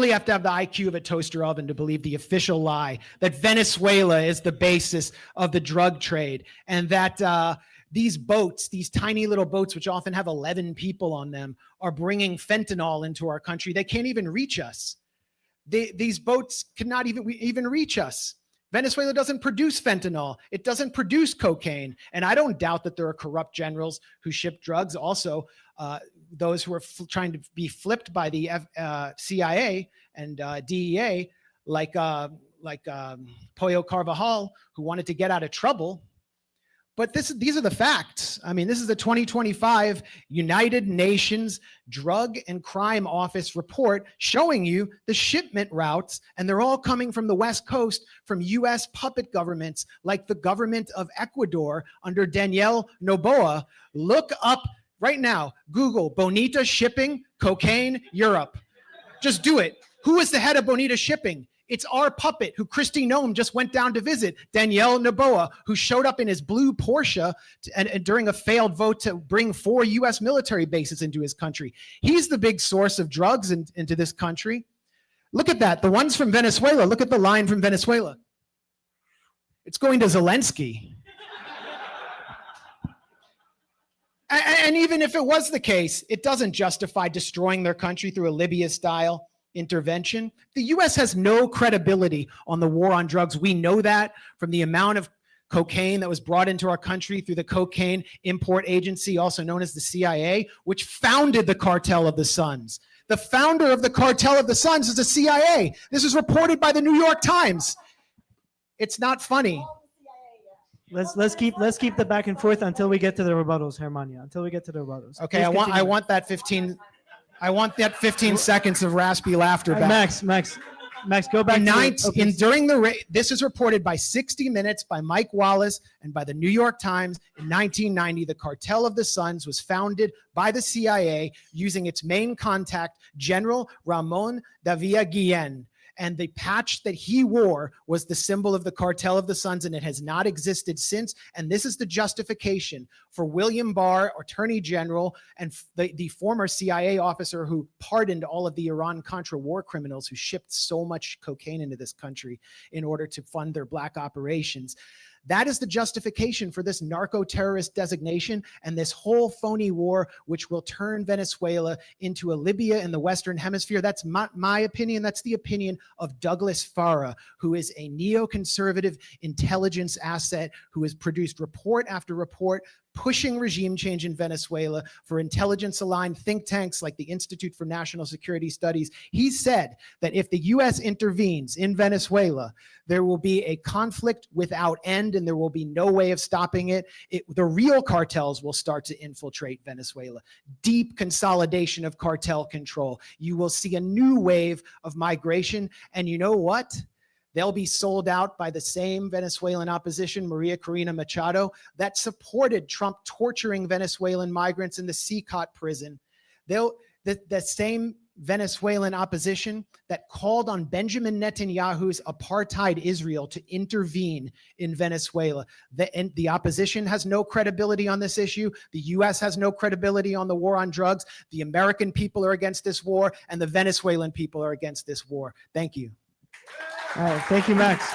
really have to have the IQ of a toaster oven to believe the official lie that Venezuela is the basis of the drug trade, and that these boats, these tiny little boats, which often have 11 people on them, are bringing fentanyl into our country. They can't even reach us. These boats cannot even reach us. Venezuela doesn't produce fentanyl. It doesn't produce cocaine. And I don't doubt that there are corrupt generals who ship drugs. Also, those who are trying to be flipped by the CIA and DEA, like Pollo Carvajal, who wanted to get out of trouble. But these are the facts. I mean, this is the 2025 United Nations Drug and Crime Office report showing you the shipment routes, and they're all coming from the West Coast, from U.S. puppet governments like the government of Ecuador under Daniel Noboa. Look up right now, Google Bonita Shipping, cocaine, Europe. Just do it. Who is the head of Bonita Shipping? It's our puppet who Kristi Noem just went down to visit, Daniel Noboa, who showed up in his blue Porsche and during a failed vote to bring 4 U.S. military bases into his country. He's the big source of drugs into this country. Look at that. The ones from Venezuela. Look at the line from Venezuela. It's going to Zelensky. And even if it was the case, it doesn't justify destroying their country through a Libya-style intervention. The U.S. has no credibility on the war on drugs. We know that from the amount of cocaine that was brought into our country through the Cocaine Import Agency, also known as the CIA, which founded the Cartel of the Suns. The founder of the Cartel of the Suns is the CIA. This is reported by the New York Times. It's not funny. Let's keep the back and forth until we get to the rebuttals, Hermania. Until we get to the rebuttals. Okay, I want that 15 seconds of raspy laughter back. Max, go back. This is reported by 60 Minutes, by Mike Wallace, and by the New York Times. In 1990, the Cartel of the Suns was founded by the CIA using its main contact, General Ramon Davila Guillen. And the patch that he wore was the symbol of the Cartel of the Suns, and it has not existed since. And this is the justification for William Barr, Attorney General, and the former CIA officer who pardoned all of the Iran-Contra war criminals who shipped so much cocaine into this country in order to fund their black operations. That is the justification for this narco-terrorist designation and this whole phony war, which will turn Venezuela into a Libya in the Western Hemisphere. That's my opinion. That's the opinion of Douglas Farah, who is a neoconservative intelligence asset who has produced report after report pushing regime change in Venezuela for intelligence-aligned think tanks like the Institute for National Security Studies. He said that if the U.S. intervenes in Venezuela, there will be a conflict without end and there will be no way of stopping it. The real cartels will start to infiltrate Venezuela. Deep consolidation of cartel control. You will see a new wave of migration, and you know what? They'll be sold out by the same Venezuelan opposition, Maria Corina Machado, that supported Trump torturing Venezuelan migrants in the CCOT prison. The same Venezuelan opposition that called on Benjamin Netanyahu's apartheid Israel to intervene in Venezuela. The opposition has no credibility on this issue. The U.S. has no credibility on the war on drugs. The American people are against this war, and the Venezuelan people are against this war. Thank you. All right, thank you, Max.